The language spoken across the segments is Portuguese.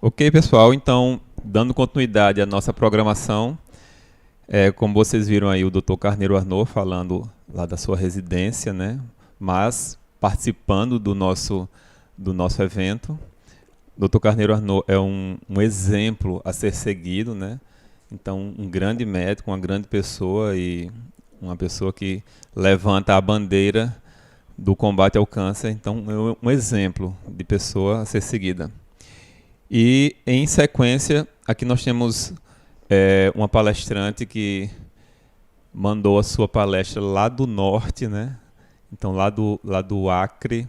Ok, pessoal, então, dando continuidade à nossa programação, como vocês viram aí o Dr. Carneiro Arnaud falando lá da sua residência, né? Mas participando do nosso evento. O Dr. Carneiro Arnaud é um exemplo a ser seguido, né? Então, um grande médico, uma grande pessoa e uma pessoa que levanta a bandeira do combate ao câncer. Então, é um exemplo de pessoa a ser seguida. E, em sequência, aqui nós temos uma palestrante que mandou a sua palestra lá do norte, né? Então, lá do Acre,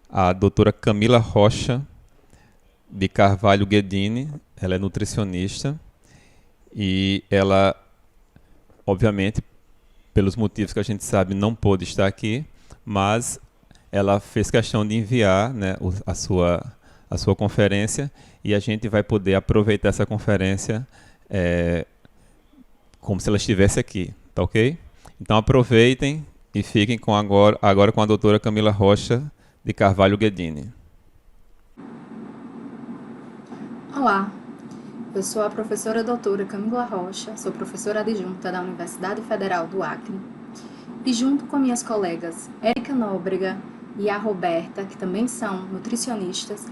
a doutora Camila Rocha, de Carvalho Guedini. Ela é nutricionista e ela, obviamente, pelos motivos que a gente sabe, não pôde estar aqui, mas ela fez questão de enviar, né, a sua conferência, e a gente vai poder aproveitar essa conferência como se ela estivesse aqui, tá ok? Então aproveitem e fiquem agora com a doutora Camila Rocha, de Carvalho Guedini. Olá, eu sou a professora doutora Camila Rocha, sou professora adjunta da Universidade Federal do Acre, e junto com minhas colegas Érica Nóbrega e a Roberta, que também são nutricionistas,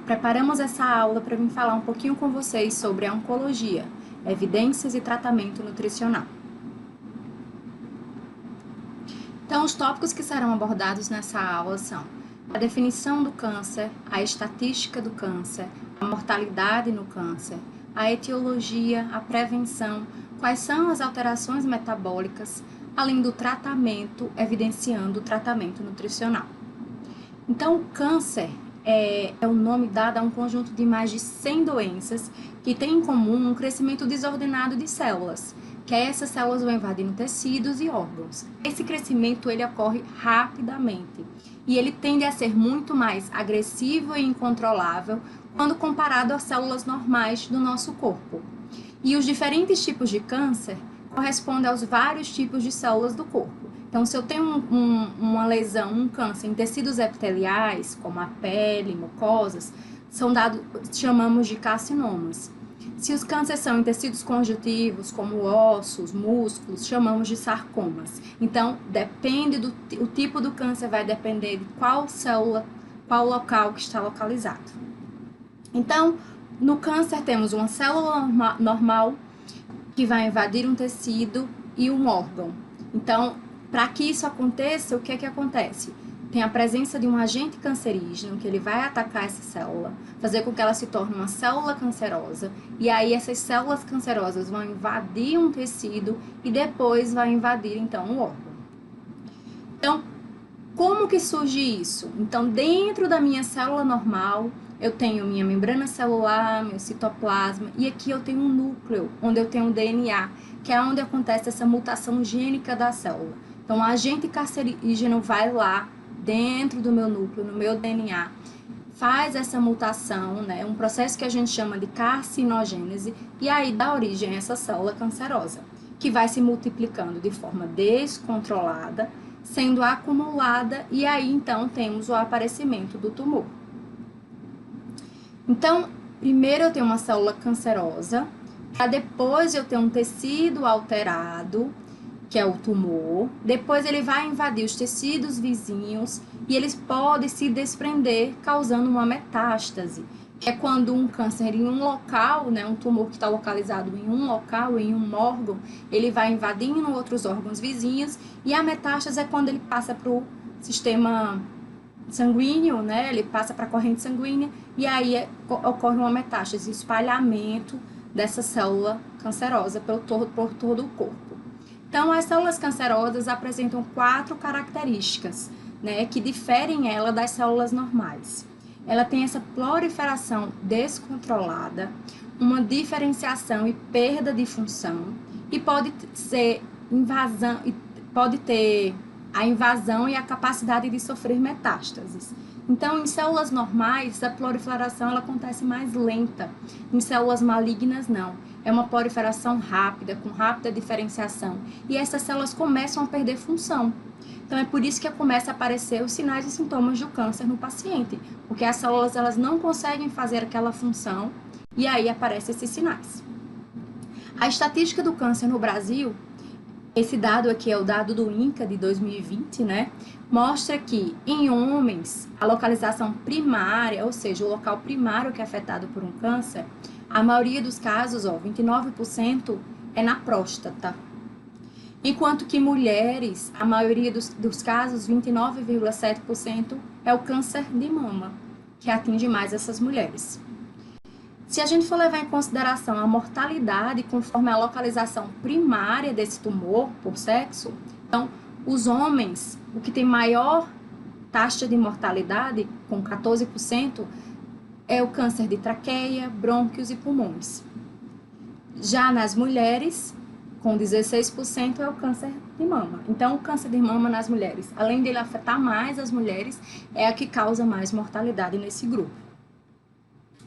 preparamos essa aula para vir falar um pouquinho com vocês sobre a oncologia, evidências e tratamento nutricional. Então, os tópicos que serão abordados nessa aula são a definição do câncer, a estatística do câncer, a mortalidade no câncer, a etiologia, a prevenção, quais são as alterações metabólicas, além do tratamento, evidenciando o tratamento nutricional. Então, o câncer é o nome dado a um conjunto de mais de 100 doenças que têm em comum um crescimento desordenado de células, que essas células vão invadindo tecidos e órgãos. Esse crescimento ele ocorre rapidamente e ele tende a ser muito mais agressivo e incontrolável quando comparado às células normais do nosso corpo. E os diferentes tipos de câncer correspondem aos vários tipos de células do corpo. Então, se eu tenho uma lesão, um câncer em tecidos epiteliais, como a pele, mucosas, chamamos de carcinomas. Se os cânceres são em tecidos conjuntivos, como ossos, músculos, chamamos de sarcomas. Então, o tipo do câncer vai depender de qual célula, qual local que está localizado. Então, no câncer temos uma célula normal que vai invadir um tecido e um órgão. Então, para que isso aconteça, o que é que acontece? Tem a presença de um agente cancerígeno que ele vai atacar essa célula, fazer com que ela se torne uma célula cancerosa, e aí essas células cancerosas vão invadir um tecido e depois vai invadir então o órgão. Então, como que surge isso? Então, dentro da minha célula normal, eu tenho minha membrana celular, meu citoplasma, e aqui eu tenho um núcleo, onde eu tenho um DNA, que é onde acontece essa mutação gênica da célula. Então, o agente cancerígeno vai lá, dentro do meu núcleo, no meu DNA, faz essa mutação, né, um processo que a gente chama de carcinogênese, e aí dá origem a essa célula cancerosa, que vai se multiplicando de forma descontrolada, sendo acumulada, e aí então temos o aparecimento do tumor. Então, primeiro eu tenho uma célula cancerosa, para depois eu ter um tecido alterado, que é o tumor, depois ele vai invadir os tecidos vizinhos e eles podem se desprender, causando uma metástase, que é quando um câncer em um local, né, um tumor que está localizado em um local, em um órgão, ele vai invadindo outros órgãos vizinhos, e a metástase é quando ele passa para o sistema sanguíneo, né, ele passa para a corrente sanguínea, e aí ocorre uma metástase, espalhamento dessa célula cancerosa por todo o corpo. Então, as células cancerosas apresentam 4 características, né, que diferem ela das células normais. Ela tem essa proliferação descontrolada, uma diferenciação e perda de função, e pode ter a invasão e a capacidade de sofrer metástases. Então, em células normais, a proliferação ela acontece mais lenta. Em células malignas, não. É uma proliferação rápida, com rápida diferenciação. E essas células começam a perder função. Então, é por isso que começa a aparecer os sinais e sintomas do câncer no paciente, porque as células elas não conseguem fazer aquela função e aí aparecem esses sinais. A estatística do câncer no Brasil, esse dado aqui é o dado do INCA de 2020, né? Mostra que em homens, a localização primária, ou seja, o local primário que é afetado por um câncer, a maioria dos casos, 29%, é na próstata. Enquanto que mulheres, a maioria dos casos, 29,7%, é o câncer de mama, que atinge mais essas mulheres. Se a gente for levar em consideração a mortalidade conforme a localização primária desse tumor por sexo, então, os homens, o que tem maior taxa de mortalidade, com 14%, é o câncer de traqueia, brônquios e pulmões. Já nas mulheres, com 16%, é o câncer de mama. Então, o câncer de mama nas mulheres, além dele afetar mais as mulheres, é a que causa mais mortalidade nesse grupo.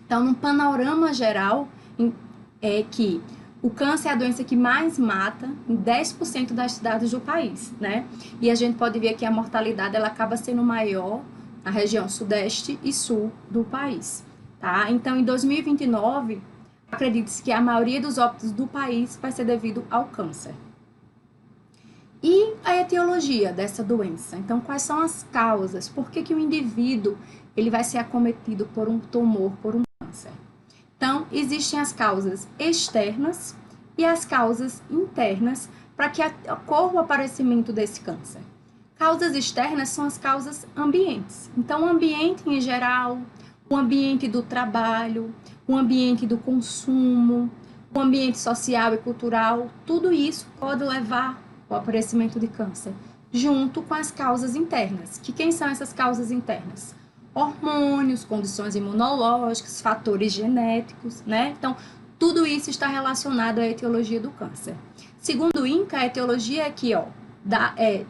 Então, no panorama geral, é que o câncer é a doença que mais mata em 10% das cidades do país, né? E a gente pode ver que a mortalidade ela acaba sendo maior na região sudeste e sul do país, tá? Então, em 2029, acredita-se que a maioria dos óbitos do país vai ser devido ao câncer. E a etiologia dessa doença? Então, quais são as causas? Por que o indivíduo ele vai ser acometido por um tumor, por um câncer? Então, existem as causas externas e as causas internas para que ocorra o aparecimento desse câncer. Causas externas são as causas ambientes. Então, o ambiente em geral, o ambiente do trabalho, o ambiente do consumo, o ambiente social e cultural, tudo isso pode levar ao aparecimento de câncer, junto com as causas internas. Que quem são essas causas internas? Hormônios, condições imunológicas, fatores genéticos, né? Então, tudo isso está relacionado à etiologia do câncer. Segundo o INCA, a etiologia é aqui, ó,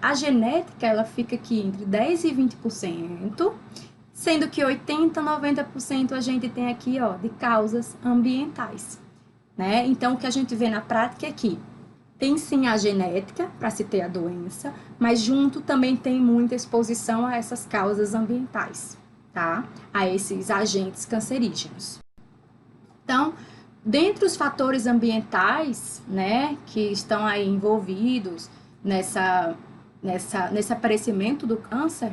a genética, ela fica aqui entre 10% e 20%, sendo que 80%, 90% a gente tem aqui, ó, de causas ambientais, né? Então, o que a gente vê na prática é que tem sim a genética para se ter a doença, mas junto também tem muita exposição a essas causas ambientais, tá? A esses agentes cancerígenos. Então, dentre os fatores ambientais, né, que estão aí envolvidos nesse aparecimento do câncer,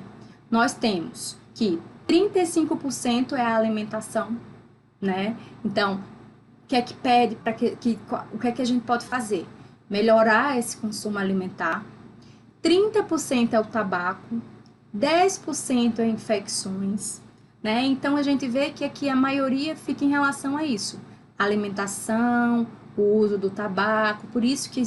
nós temos que 35% é a alimentação, né? Então, o que é que pede para o que é que a gente pode fazer? Melhorar esse consumo alimentar. 30% é o tabaco, 10% é infecções, né? Então a gente vê que aqui a maioria fica em relação a isso. Alimentação, o uso do tabaco, por isso que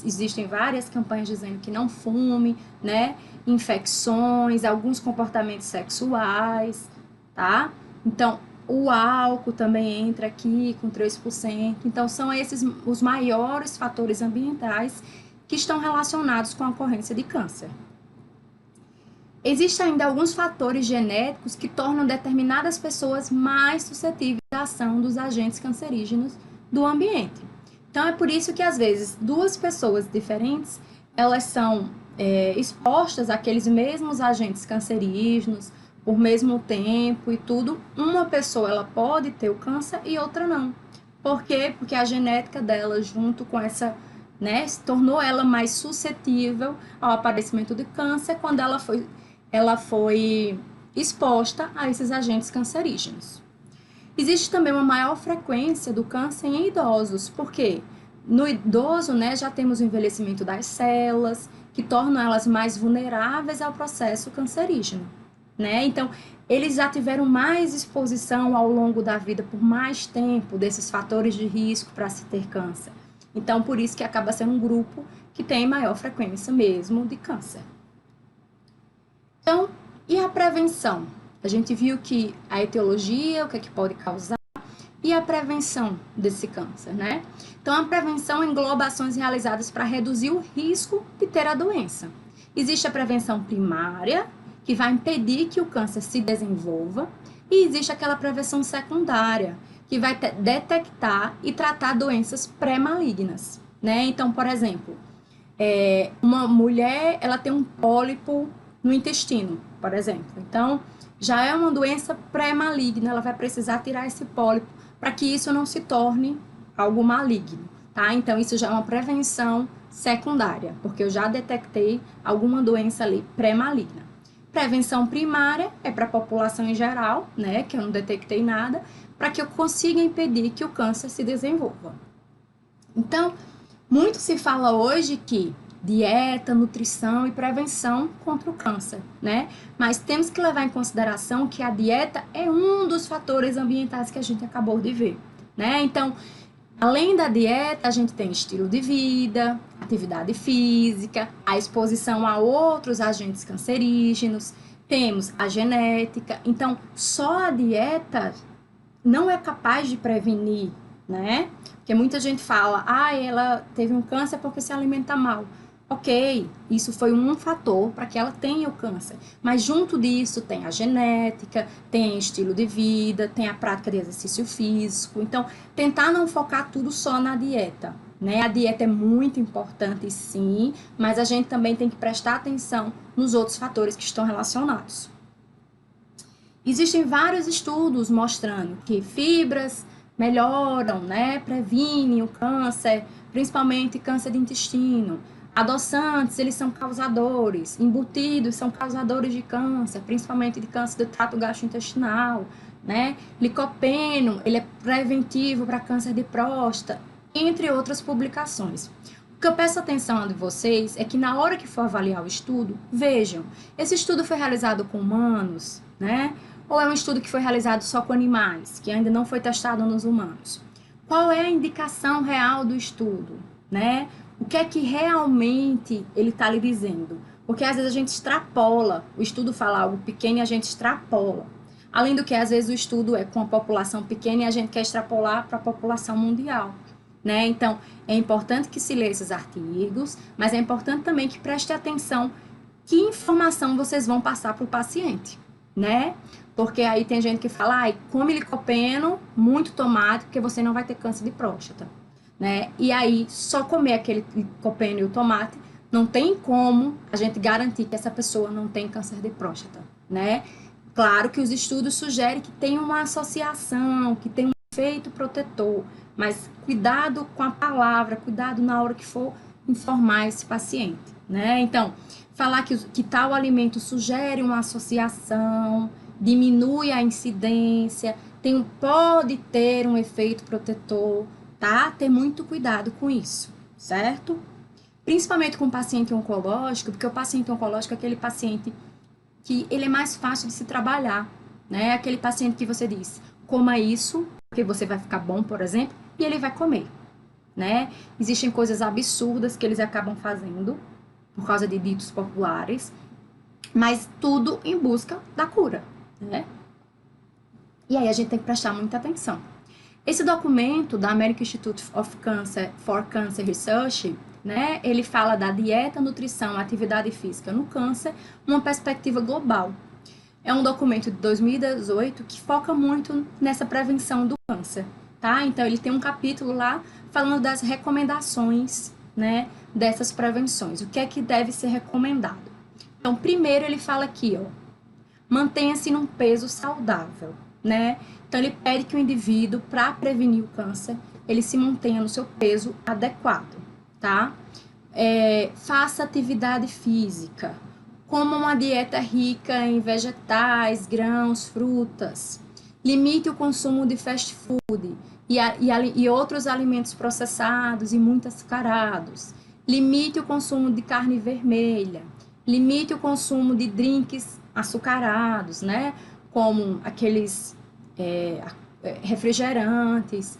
existem várias campanhas dizendo que não fume, né? Infecções, alguns comportamentos sexuais, tá? Então, o álcool também entra aqui com 3%. Então, são esses os maiores fatores ambientais que estão relacionados com a ocorrência de câncer. Existem ainda alguns fatores genéticos que tornam determinadas pessoas mais suscetíveis à ação dos agentes cancerígenos do ambiente. Então, é por isso que, às vezes, duas pessoas diferentes, elas são expostas àqueles mesmos agentes cancerígenos, por mesmo tempo e tudo, uma pessoa ela pode ter o câncer e outra não. Por quê? Porque a genética dela, junto com essa, né, tornou ela mais suscetível ao aparecimento de câncer quando ela foi exposta a esses agentes cancerígenos. Existe também uma maior frequência do câncer em idosos, porque no idoso, né, já temos o envelhecimento das células, que tornam elas mais vulneráveis ao processo cancerígeno. Né? Então, eles já tiveram mais exposição ao longo da vida por mais tempo desses fatores de risco para se ter câncer. Então, por isso que acaba sendo um grupo que tem maior frequência mesmo de câncer. Então, e a prevenção? A gente viu que a etiologia, o que é que pode causar, e a prevenção desse câncer, né? Então, a prevenção engloba ações realizadas para reduzir o risco de ter a doença. Existe a prevenção primária, que vai impedir que o câncer se desenvolva, e existe aquela prevenção secundária, que vai detectar e tratar doenças pré-malignas, né? Então, por exemplo, uma mulher, ela tem um pólipo no intestino, por exemplo. Então, já é uma doença pré-maligna, ela vai precisar tirar esse pólipo para que isso não se torne algo maligno, tá? Então, isso já é uma prevenção secundária, porque eu já detectei alguma doença ali pré-maligna. Prevenção primária é para a população em geral, né, que eu não detectei nada, para que eu consiga impedir que o câncer se desenvolva. Então, muito se fala hoje que dieta, nutrição e prevenção contra o câncer, né? Mas temos que levar em consideração que a dieta é um dos fatores ambientais que a gente acabou de ver, né? Então, além da dieta, a gente tem estilo de vida, atividade física, a exposição a outros agentes cancerígenos, temos a genética. Então, só a dieta não é capaz de prevenir, né? Porque muita gente fala, ela teve um câncer porque se alimenta mal. Ok, isso foi um fator para que ela tenha o câncer. Mas junto disso tem a genética, tem estilo de vida, tem a prática de exercício físico. Então, tentar não focar tudo só na dieta, né? A dieta é muito importante, sim, mas a gente também tem que prestar atenção nos outros fatores que estão relacionados. Existem vários estudos mostrando que fibras melhoram, né, previnem o câncer, principalmente câncer de intestino. Adoçantes, eles são causadores. Embutidos são causadores de câncer, principalmente de câncer do trato gastrointestinal, né? Licopeno, ele é preventivo para câncer de próstata, entre outras publicações. O que eu peço atenção de vocês é que na hora que for avaliar o estudo, vejam, esse estudo foi realizado com humanos, né? Ou é um estudo que foi realizado só com animais, que ainda não foi testado nos humanos? Qual é a indicação real do estudo, né? O que é que realmente ele está lhe dizendo? Porque às vezes a gente extrapola, o estudo fala algo pequeno e a gente extrapola. Além do que, às vezes o estudo é com a população pequena e a gente quer extrapolar para a população mundial, né? Então, é importante que se leia esses artigos, mas é importante também que preste atenção que informação vocês vão passar para o paciente, né? Porque aí tem gente que fala, come licopeno, muito tomate, porque você não vai ter câncer de próstata, né? E aí, só comer aquele licopeno e o tomate, não tem como a gente garantir que essa pessoa não tem câncer de próstata, né? Claro que os estudos sugerem que tem uma associação, que tem um efeito protetor, mas cuidado com a palavra, cuidado na hora que for informar esse paciente, né? Então, falar que tal alimento sugere uma associação, diminui a incidência, pode ter um efeito protetor, tá? Ter muito cuidado com isso, certo? Principalmente com o paciente oncológico, porque o paciente oncológico é aquele paciente que ele é mais fácil de se trabalhar, né? Aquele paciente que você diz, coma isso, porque você vai ficar bom, por exemplo, e ele vai comer, né? Existem coisas absurdas que eles acabam fazendo por causa de ditos populares, mas tudo em busca da cura, né? E aí a gente tem que prestar muita atenção. Esse documento da American Institute for Cancer Research, né, ele fala da dieta, nutrição, atividade física no câncer, uma perspectiva global. É um documento de 2018 que foca muito nessa prevenção do câncer, tá? Então ele tem um capítulo lá falando das recomendações, né, dessas prevenções. O que é que deve ser recomendado? Então, primeiro ele fala aqui, mantenha-se num peso saudável, né? Então ele pede que o indivíduo, para prevenir o câncer, ele se mantenha no seu peso adequado, tá? Faça atividade física, coma uma dieta rica em vegetais, grãos, frutas, limite o consumo de fast food e outros alimentos processados e muito açucarados, limite o consumo de carne vermelha, limite o consumo de drinks açucarados, né? Como aqueles refrigerantes,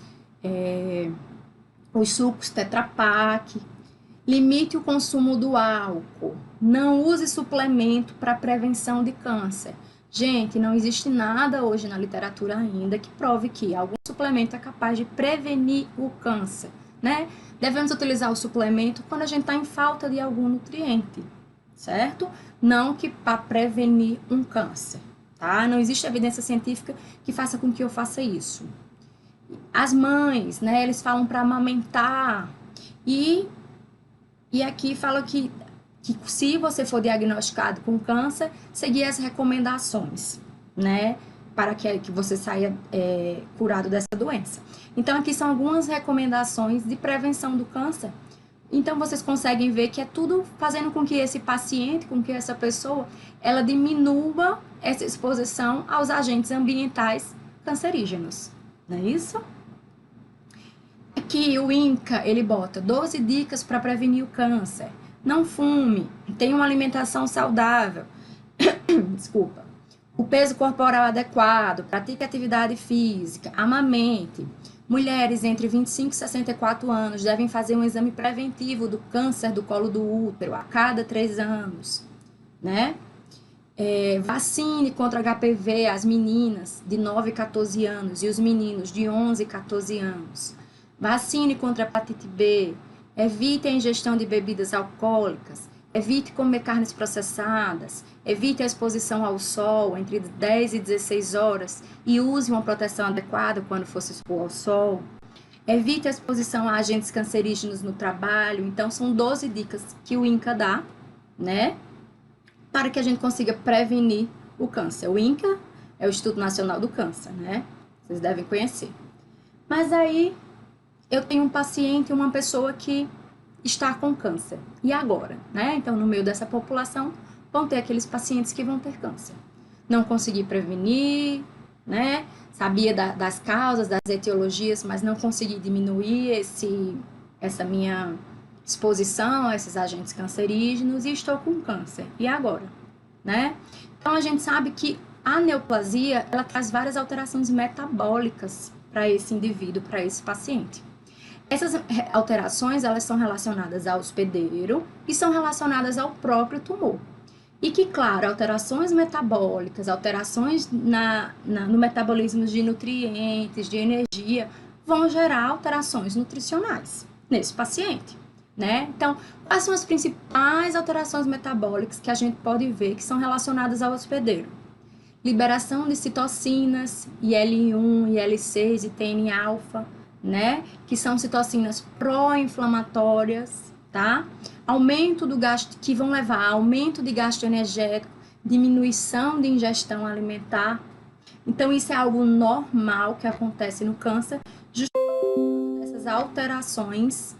os sucos Tetra Pak. Limite o consumo do álcool. Não use suplemento para prevenção de câncer. Gente, não existe nada hoje na literatura ainda que prove que algum suplemento é capaz de prevenir o câncer, né? Devemos utilizar o suplemento quando a gente está em falta de algum nutriente, certo? Não que para prevenir um câncer, tá? Não existe evidência científica que faça com que eu faça isso. As mães, né, eles falam para amamentar e E aqui fala que se você for diagnosticado com câncer, seguir as recomendações, né? Para que você saia curado dessa doença. Então, aqui são algumas recomendações de prevenção do câncer. Então, vocês conseguem ver que é tudo fazendo com que esse paciente, com que essa pessoa, ela diminua essa exposição aos agentes ambientais cancerígenos. Não é isso? Aqui o INCA, ele bota 12 dicas para prevenir o câncer. Não fume, tenha uma alimentação saudável. Desculpa. O peso corporal adequado, pratique atividade física, amamente. Mulheres entre 25 e 64 anos devem fazer um exame preventivo do câncer do colo do útero a cada 3 anos, né? Vacine contra HPV as meninas de 9 e 14 anos e os meninos de 11 e 14 anos. Vacine contra a hepatite B. Evite a ingestão de bebidas alcoólicas. Evite comer carnes processadas. Evite a exposição ao sol entre 10 e 16 horas e use uma proteção adequada quando for se expor ao sol. Evite a exposição a agentes cancerígenos no trabalho. Então, são 12 dicas que o INCA dá, né? Para que a gente consiga prevenir o câncer. O INCA é o Instituto Nacional do Câncer, né? Vocês devem conhecer. Mas aí, eu tenho um paciente, uma pessoa que está com câncer. E agora, né? Então, no meio dessa população, vão ter aqueles pacientes que vão ter câncer. Não consegui prevenir, né? Sabia das causas, das etiologias, mas não consegui diminuir essa minha exposição a esses agentes cancerígenos e estou com câncer. E agora, né? Então, a gente sabe que a neoplasia, ela traz várias alterações metabólicas para esse indivíduo, para esse paciente. Essas alterações, elas são relacionadas ao hospedeiro e são relacionadas ao próprio tumor. E que, claro, alterações metabólicas, alterações no metabolismo de nutrientes, de energia, vão gerar alterações nutricionais nesse paciente, né? Então, quais são as principais alterações metabólicas que a gente pode ver que são relacionadas ao hospedeiro? Liberação de citocinas, IL-1, IL-6 e TNA-alfa, né? Que são citocinas pró-inflamatórias, tá? Aumento do gasto, que vão levar a aumento de gasto energético, diminuição de ingestão alimentar. Então, isso é algo normal que acontece no câncer, justamente essas alterações,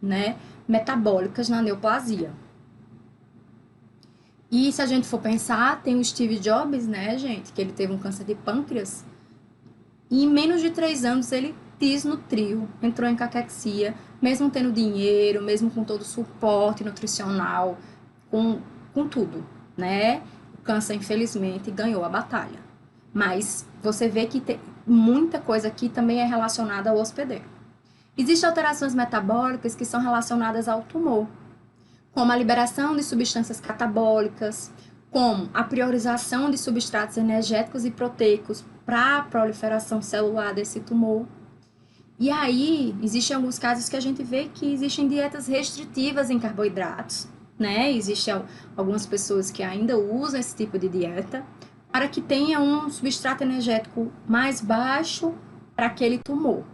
né, metabólicas na neoplasia. E se a gente for pensar, tem o Steve Jobs, né, gente, que ele teve um câncer de pâncreas, e em menos de 3 anos ele desnutriu, entrou em caquexia, mesmo tendo dinheiro, mesmo com todo o suporte nutricional, com tudo, né? O câncer, infelizmente, ganhou a batalha. Mas você vê que tem muita coisa aqui também é relacionada ao hospedeiro. Existem alterações metabólicas que são relacionadas ao tumor, como a liberação de substâncias catabólicas, como a priorização de substratos energéticos e proteicos para a proliferação celular desse tumor. E aí, existem alguns casos que a gente vê que existem dietas restritivas em carboidratos, né? Existem algumas pessoas que ainda usam esse tipo de dieta para que tenha um substrato energético mais baixo para aquele tumor.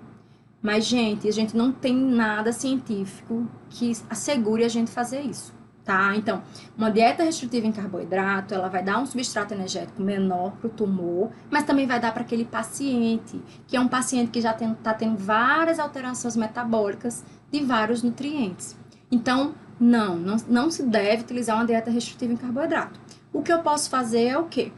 Mas, gente, a gente não tem nada científico que assegure a gente fazer isso, tá? Então, uma dieta restritiva em carboidrato, ela vai dar um substrato energético menor para o tumor, mas também vai dar para aquele paciente, que é um paciente que já está tendo várias alterações metabólicas de vários nutrientes. Então, não se deve utilizar uma dieta restritiva em carboidrato. O que eu posso fazer é o quê?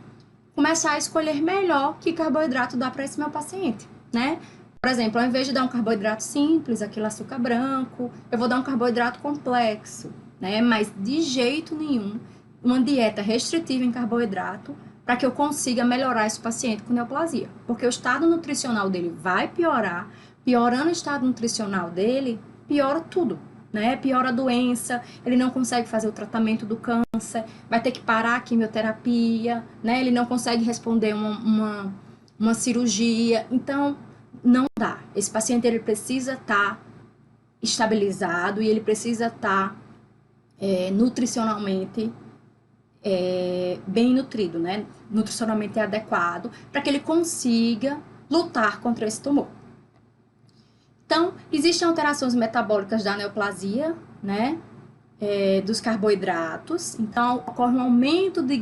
Começar a escolher melhor que carboidrato dá para esse meu paciente, né? Por exemplo, ao invés de dar um carboidrato simples, aquele açúcar branco, eu vou dar um carboidrato complexo, né? Mas de jeito nenhum uma dieta restritiva em carboidrato para que eu consiga melhorar esse paciente com neoplasia. Porque o estado nutricional dele vai piorar, piorando o estado nutricional dele, piora tudo, né? Piora a doença, ele não consegue fazer o tratamento do câncer, vai ter que parar a quimioterapia, né? Ele não consegue responder uma cirurgia. Então, não dá. Esse paciente ele precisa estar estabilizado e ele precisa estar nutricionalmente bem nutrido, né? Nutricionalmente adequado, para que ele consiga lutar contra esse tumor. Então, existem alterações metabólicas da neoplasia, né? dos carboidratos. Então, ocorre um aumento de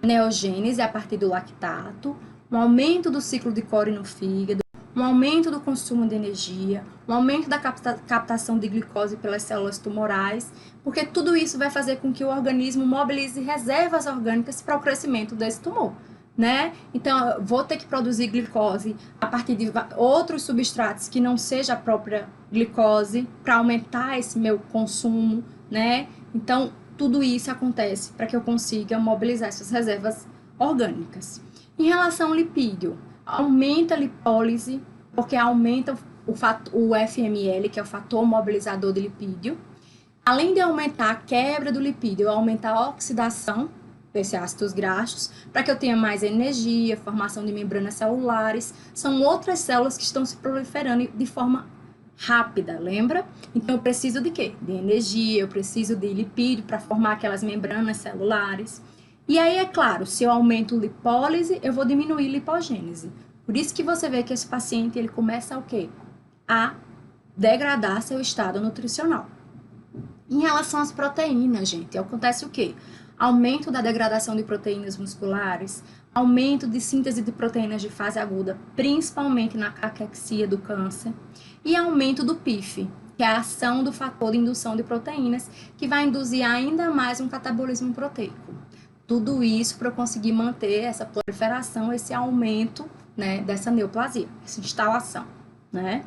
gliconeogênese a partir do lactato, um aumento do ciclo de Cori no fígado, um aumento do consumo de energia, um aumento da captação de glicose pelas células tumorais, porque tudo isso vai fazer com que o organismo mobilize reservas orgânicas para o crescimento desse tumor, né? Então, eu vou ter que produzir glicose a partir de outros substratos que não seja a própria glicose para aumentar esse meu consumo, né? Então, tudo isso acontece para que eu consiga mobilizar essas reservas orgânicas. Em relação ao lipídio, aumenta a lipólise, porque aumenta o FML, que é o fator mobilizador de lipídio. Além de aumentar a quebra do lipídio, aumenta a oxidação desses ácidos graxos, para que eu tenha mais energia, formação de membranas celulares. São outras células que estão se proliferando de forma rápida, lembra? Então, eu preciso de quê? De energia, eu preciso de lipídio para formar aquelas membranas celulares. E aí, é claro, se eu aumento lipólise, eu vou diminuir lipogênese. Por isso que você vê que esse paciente, ele começa o quê? A degradar seu estado nutricional. Em relação às proteínas, gente, acontece o quê? Aumento da degradação de proteínas musculares, aumento de síntese de proteínas de fase aguda, principalmente na caquexia do câncer, e aumento do PIF, que é a ação do fator de indução de proteínas, que vai induzir ainda mais um catabolismo proteico. Tudo isso para eu conseguir manter essa proliferação, esse aumento, né, dessa neoplasia, essa instalação, né?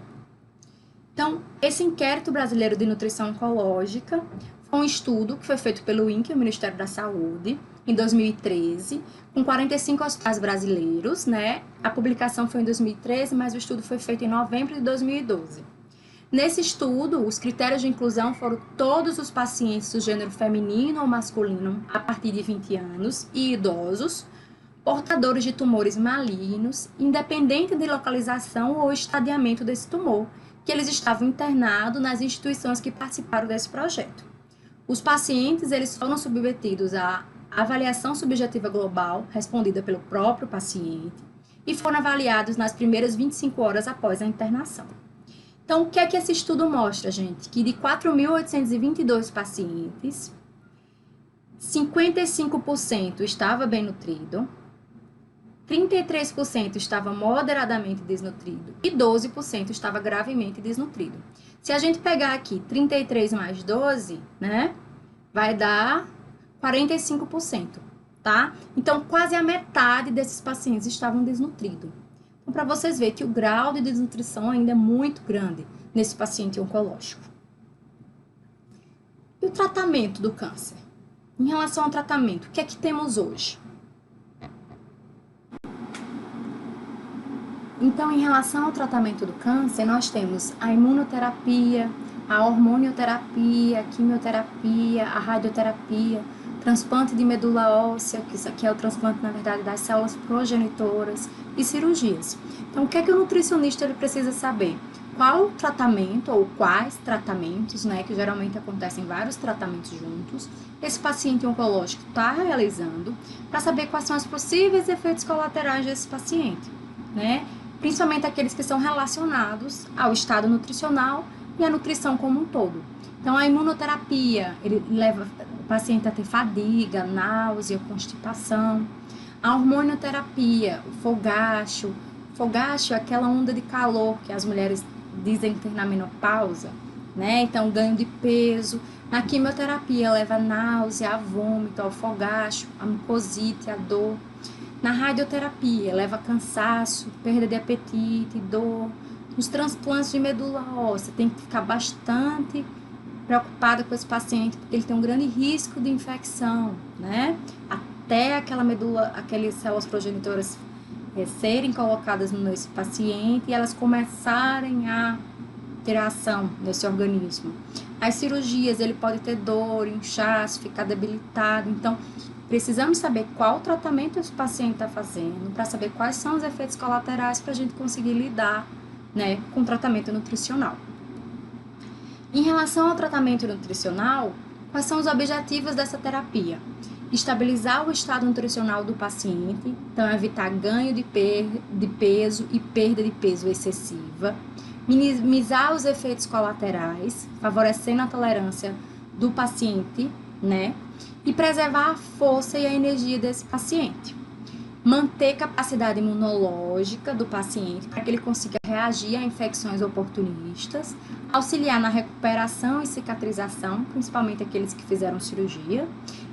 Então, esse inquérito brasileiro de nutrição oncológica foi um estudo que foi feito pelo INCA, o Ministério da Saúde, em 2013, com 45 hospitais brasileiros, né? A publicação foi em 2013, mas o estudo foi feito em novembro de 2012. Nesse estudo, os critérios de inclusão foram todos os pacientes do gênero feminino ou masculino a partir de 20 anos e idosos, portadores de tumores malignos, independente de localização ou estadiamento desse tumor, que eles estavam internados nas instituições que participaram desse projeto. Os pacientes, eles foram submetidos à avaliação subjetiva global, respondida pelo próprio paciente, e foram avaliados nas primeiras 25 horas após a internação. Então, o que é que esse estudo mostra, gente? Que de 4.822 pacientes, 55% estava bem nutrido, 33% estava moderadamente desnutrido e 12% estava gravemente desnutrido. Se a gente pegar aqui 33 mais 12, né, vai dar 45%, tá? Então, quase a metade desses pacientes estavam desnutridos. Então, para vocês verem que o grau de desnutrição ainda é muito grande nesse paciente oncológico. E o tratamento do câncer? Em relação ao tratamento, o que é que temos hoje? Então, em relação ao tratamento do câncer, nós temos a imunoterapia, a hormonioterapia, a quimioterapia, a radioterapia, transplante de medula óssea, que isso aqui é o transplante, na verdade, das células progenitoras, e cirurgias. Então, o que é que o nutricionista ele precisa saber? Qual tratamento ou quais tratamentos, né, que geralmente acontecem vários tratamentos juntos, esse paciente oncológico está realizando, para saber quais são os possíveis efeitos colaterais desse paciente, né? Principalmente aqueles que são relacionados ao estado nutricional e à nutrição como um todo. Então, a imunoterapia, ele leva o paciente a ter fadiga, náusea, constipação. A hormonioterapia, o fogacho é aquela onda de calor que as mulheres dizem ter na menopausa, né? Então, ganho de peso. Na quimioterapia, leva a náusea, a vômito, ao fogacho, a mucosite, a dor. Na radioterapia, leva cansaço, perda de apetite, dor. Nos transplantes de medula óssea, tem que ficar bastante preocupada com esse paciente, porque ele tem um grande risco de infecção, né? Até aquelas células progenitoras serem colocadas nesse paciente e elas começarem a ter ação nesse organismo. As cirurgias, ele pode ter dor, inchaço, ficar debilitado. Então, precisamos saber qual tratamento esse paciente está fazendo, para saber quais são os efeitos colaterais para a gente conseguir lidar, né, com o tratamento nutricional. Em relação ao tratamento nutricional, quais são os objetivos dessa terapia? Estabilizar o estado nutricional do paciente, então evitar ganho de peso e perda de peso excessiva, minimizar os efeitos colaterais, favorecendo a tolerância do paciente, né? E preservar a força e a energia desse paciente. Manter capacidade imunológica do paciente para que ele consiga reagir a infecções oportunistas, auxiliar na recuperação e cicatrização, principalmente aqueles que fizeram cirurgia,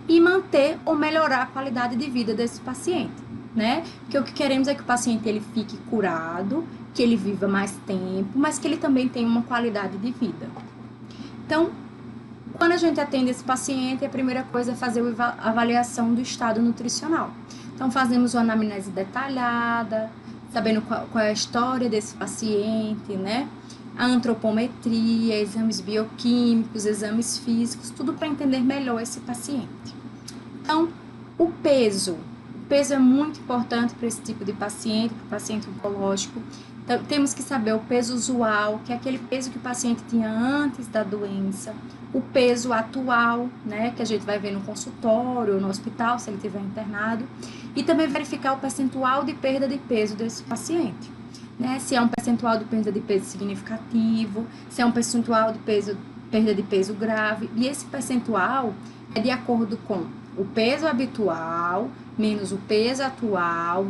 e manter ou melhorar a qualidade de vida desse paciente, né? Porque o que queremos é que o paciente ele fique curado, que ele viva mais tempo, mas que ele também tenha uma qualidade de vida. Então, quando a gente atende esse paciente, a primeira coisa é fazer a avaliação do estado nutricional. Então, fazemos uma anamnese detalhada, sabendo qual é a história desse paciente, né? A antropometria, exames bioquímicos, exames físicos, tudo para entender melhor esse paciente. Então, o peso é muito importante para esse tipo de paciente, para o paciente oncológico. Então, temos que saber o peso usual, que é aquele peso que o paciente tinha antes da doença, o peso atual, né, que a gente vai ver no consultório ou no hospital, se ele estiver internado, e também verificar o percentual de perda de peso desse paciente, né, se é um percentual de perda de peso significativo, se é um percentual de perda de peso grave, e esse percentual é de acordo com o peso habitual menos o peso atual,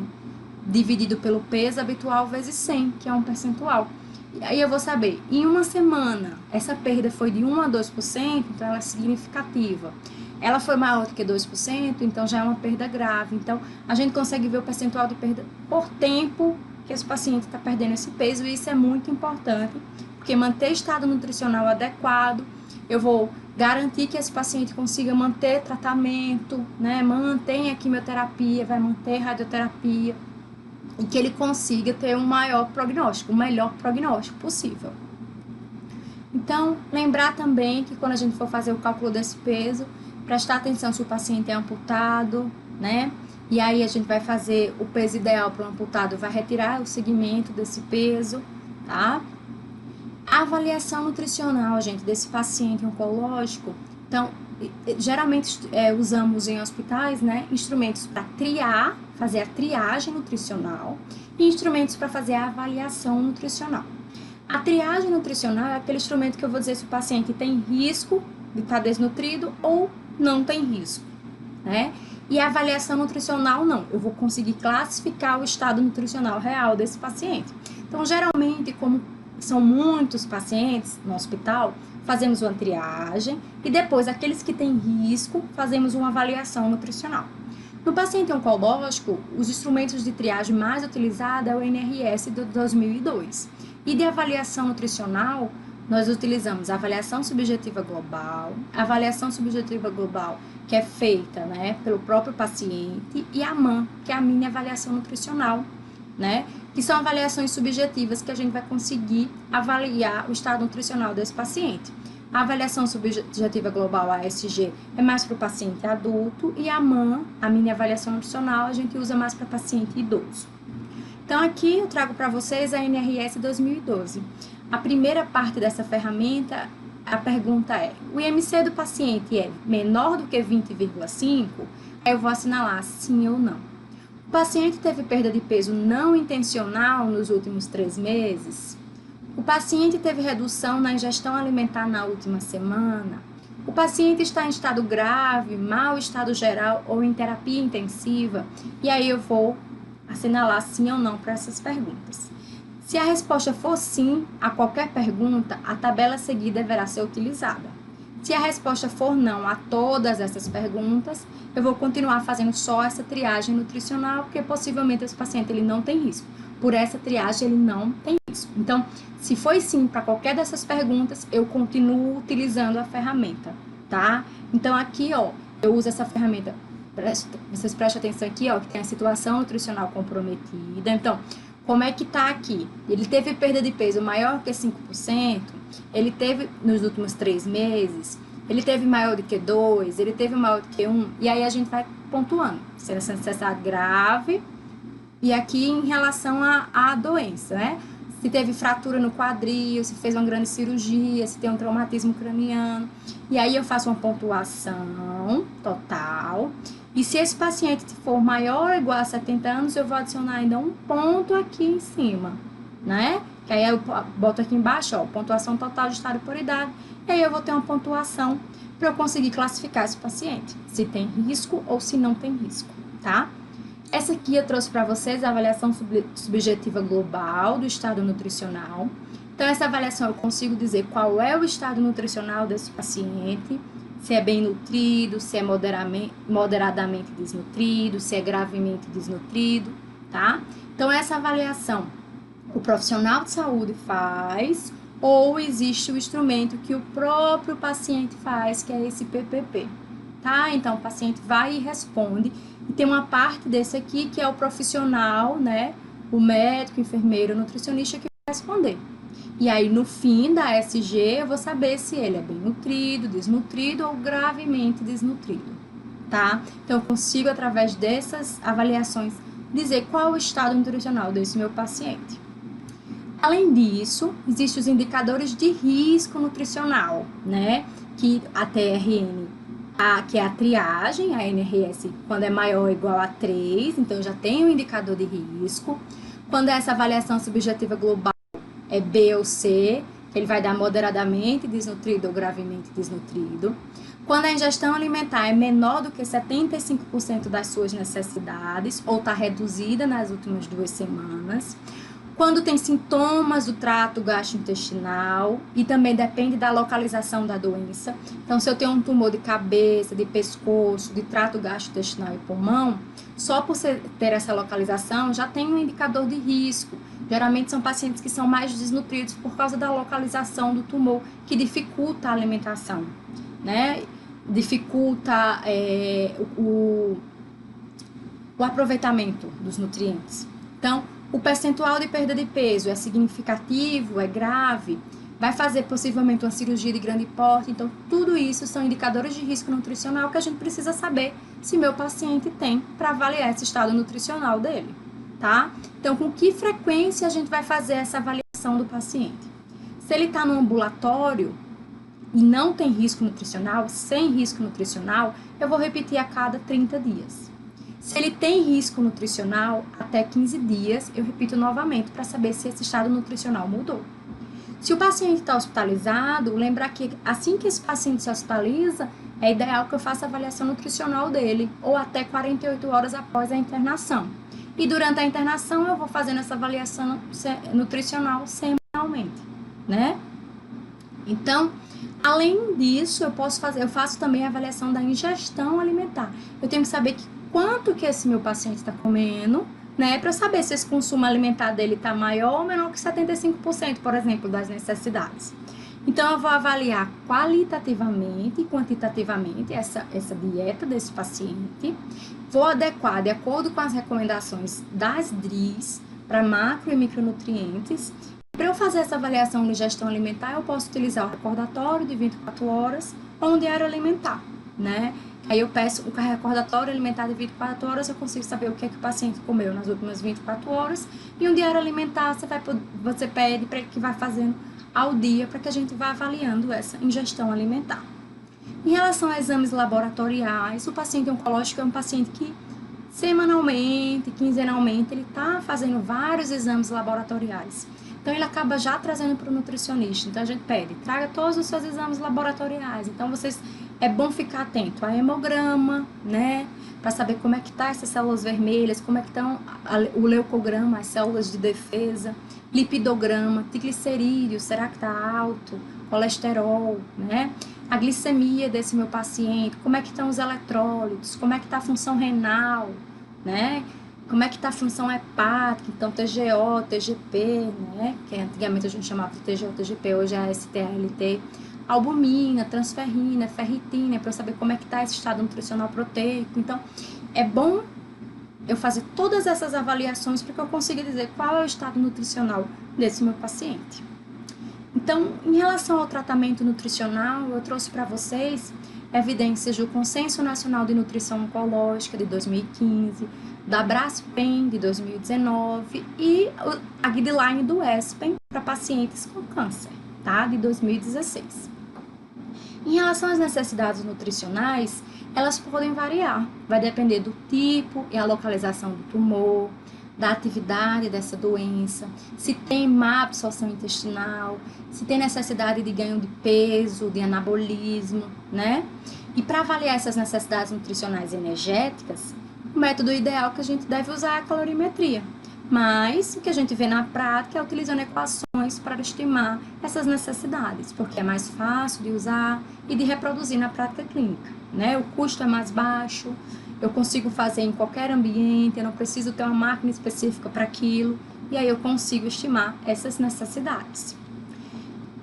dividido pelo peso habitual vezes 100, que é um percentual. E aí eu vou saber, em uma semana, essa perda foi de 1 a 2%, então ela é significativa. Ela foi maior do que 2%, então já é uma perda grave. Então, a gente consegue ver o percentual de perda por tempo que esse paciente está perdendo esse peso, e isso é muito importante, porque manter estado nutricional adequado, eu vou garantir que esse paciente consiga manter tratamento, né, mantenha quimioterapia, vai manter radioterapia, e que ele consiga ter um maior prognóstico, o melhor prognóstico possível. Então, lembrar também que quando a gente for fazer o cálculo desse peso, prestar atenção se o paciente é amputado, né? E aí a gente vai fazer o peso ideal para o amputado, vai retirar o segmento desse peso, tá? A avaliação nutricional, gente, desse paciente oncológico, então, geralmente usamos em hospitais, né, instrumentos para triar, fazer a triagem nutricional e instrumentos para fazer a avaliação nutricional. A triagem nutricional é aquele instrumento que eu vou dizer se o paciente tem risco de estar desnutrido ou não tem risco, né? E a avaliação nutricional não, eu vou conseguir classificar o estado nutricional real desse paciente. Então, geralmente, como são muitos pacientes no hospital, fazemos uma triagem e depois, aqueles que têm risco, fazemos uma avaliação nutricional. No paciente oncológico, os instrumentos de triagem mais utilizados é o NRS de 2002. E de avaliação nutricional, nós utilizamos a avaliação subjetiva global, que é feita, né, pelo próprio paciente, e a MAN, que é a mini avaliação nutricional, né, que são avaliações subjetivas que a gente vai conseguir avaliar o estado nutricional desse paciente. A avaliação subjetiva global, a ASG, é mais para o paciente adulto, e a MAN, a mini avaliação nutricional, a gente usa mais para paciente idoso. Então, aqui eu trago para vocês a NRS 2012. A primeira parte dessa ferramenta, a pergunta é: o IMC do paciente é menor do que 20,5? Aí eu vou assinalar sim ou não. O paciente teve perda de peso não intencional nos últimos 3 meses? O paciente teve redução na ingestão alimentar na última semana? O paciente está em estado grave, mau estado geral ou em terapia intensiva? E aí eu vou assinalar sim ou não para essas perguntas. Se a resposta for sim a qualquer pergunta, a tabela a seguir deverá ser utilizada. Se a resposta for não a todas essas perguntas, eu vou continuar fazendo só essa triagem nutricional, porque possivelmente esse paciente ele não tem risco. Por essa triagem ele não tem risco. Então, se foi sim para qualquer dessas perguntas, eu continuo utilizando a ferramenta, tá? Então, aqui, ó, eu uso essa ferramenta. Vocês prestem atenção aqui, ó, que tem a situação nutricional comprometida. Então, como é que tá aqui? Ele teve perda de peso maior que 5%, ele teve nos últimos 3 meses, ele teve maior do que 2, ele teve maior do que 1, e aí a gente vai pontuando, se é necessidade grave, e aqui em relação à doença, né? Se teve fratura no quadril, se fez uma grande cirurgia, se tem um traumatismo craniano, e aí eu faço uma pontuação total. E se esse paciente for maior ou igual a 70 anos, eu vou adicionar ainda um ponto aqui em cima, né? Que aí eu boto aqui embaixo, ó, pontuação total de estado por idade. E aí eu vou ter uma pontuação para eu conseguir classificar esse paciente, se tem risco ou se não tem risco, tá? Essa aqui eu trouxe para vocês a avaliação subjetiva global do estado nutricional. Então, essa avaliação eu consigo dizer qual é o estado nutricional desse paciente, se é bem nutrido, se é moderadamente desnutrido, se é gravemente desnutrido, tá? Então, essa avaliação o profissional de saúde faz ou existe o instrumento que o próprio paciente faz, que é esse PPP, tá? Então, o paciente vai e responde. E tem uma parte desse aqui que é o profissional, né? O médico, enfermeiro, nutricionista que vai responder. E aí, no fim da SG, eu vou saber se ele é bem nutrido, desnutrido ou gravemente desnutrido, tá? Então, eu consigo, através dessas avaliações, dizer qual é o estado nutricional desse meu paciente. Além disso, existem os indicadores de risco nutricional, né? Que a TRN, que é a triagem, a NRS, quando é maior ou igual a 3, então eu já tenho um indicador de risco. Quando essa avaliação subjetiva global é B ou C, ele vai dar moderadamente desnutrido ou gravemente desnutrido. Quando a ingestão alimentar é menor do que 75% das suas necessidades, ou está reduzida nas últimas 2 semanas. Quando tem sintomas do trato gastrointestinal, e também depende da localização da doença. Então, se eu tenho um tumor de cabeça, de pescoço, de trato gastrointestinal e pulmão, só por ter essa localização, já tem um indicador de risco. Geralmente são pacientes que são mais desnutridos por causa da localização do tumor, que dificulta a alimentação, né? Dificulta o aproveitamento dos nutrientes. Então, o percentual de perda de peso é significativo, é grave, vai fazer possivelmente uma cirurgia de grande porte. Então, tudo isso são indicadores de risco nutricional que a gente precisa saber se meu paciente tem para avaliar esse estado nutricional dele, tá? Então, com que frequência a gente vai fazer essa avaliação do paciente? Se ele está no ambulatório e não tem risco nutricional, sem risco nutricional, eu vou repetir a cada 30 dias. Se ele tem risco nutricional, até 15 dias, eu repito novamente para saber se esse estado nutricional mudou. Se o paciente está hospitalizado, lembrar que assim que esse paciente se hospitaliza, é ideal que eu faça a avaliação nutricional dele, ou até 48 horas após a internação. E durante a internação, eu vou fazendo essa avaliação nutricional semanalmente, né? Então, além disso, eu faço também a avaliação da ingestão alimentar. Eu tenho que saber quanto que esse meu paciente está comendo, né, para saber se esse consumo alimentar dele está maior ou menor que 75%, por exemplo, das necessidades. Então, eu vou avaliar qualitativamente e quantitativamente essa dieta desse paciente, vou adequar de acordo com as recomendações das DRIs para macro e micronutrientes. Para eu fazer essa avaliação de ingestão alimentar, eu posso utilizar o recordatório de 24 horas ou um diário alimentar, né? Aí eu peço o recordatório alimentar de 24 horas, eu consigo saber o que é que o paciente comeu nas últimas 24 horas. E um diário alimentar, você pede para que vá fazendo ao dia, para que a gente vá avaliando essa ingestão alimentar. Em relação a exames laboratoriais, o paciente oncológico é um paciente que semanalmente, quinzenalmente, ele está fazendo vários exames laboratoriais. Então, ele acaba já trazendo para o nutricionista. Então, a gente pede, traga todos os seus exames laboratoriais. Então, é bom ficar atento a hemograma, né? Para saber como é que tá essas células vermelhas, como é que estão o leucograma, as células de defesa, lipidograma, triglicerídeos, será que está alto? Colesterol, né? A glicemia desse meu paciente, como é que estão os eletrólitos, como é que está a função renal, né? Como é que está a função hepática, então TGO, TGP, né? Que antigamente a gente chamava de TGO, TGP, hoje é STLT. Albumina, transferrina, ferritina, para eu saber como é que está esse estado nutricional proteico. Então, é bom eu fazer todas essas avaliações para que eu consiga dizer qual é o estado nutricional desse meu paciente. Então, em relação ao tratamento nutricional, eu trouxe para vocês evidências do Consenso Nacional de Nutrição Oncológica de 2015, da Braskem de 2019 e a guideline do ESPEN para pacientes com câncer, tá? De 2016. Em relação às necessidades nutricionais, elas podem variar, vai depender do tipo e a localização do tumor, da atividade dessa doença, se tem má absorção intestinal, se tem necessidade de ganho de peso, de anabolismo, né? E para avaliar essas necessidades nutricionais e energéticas, o método ideal que a gente deve usar é a calorimetria. Mas o que a gente vê na prática é utilizando equações para estimar essas necessidades, porque é mais fácil de usar e de reproduzir na prática clínica, né? O custo é mais baixo, eu consigo fazer em qualquer ambiente, eu não preciso ter uma máquina específica para aquilo, e aí eu consigo estimar essas necessidades.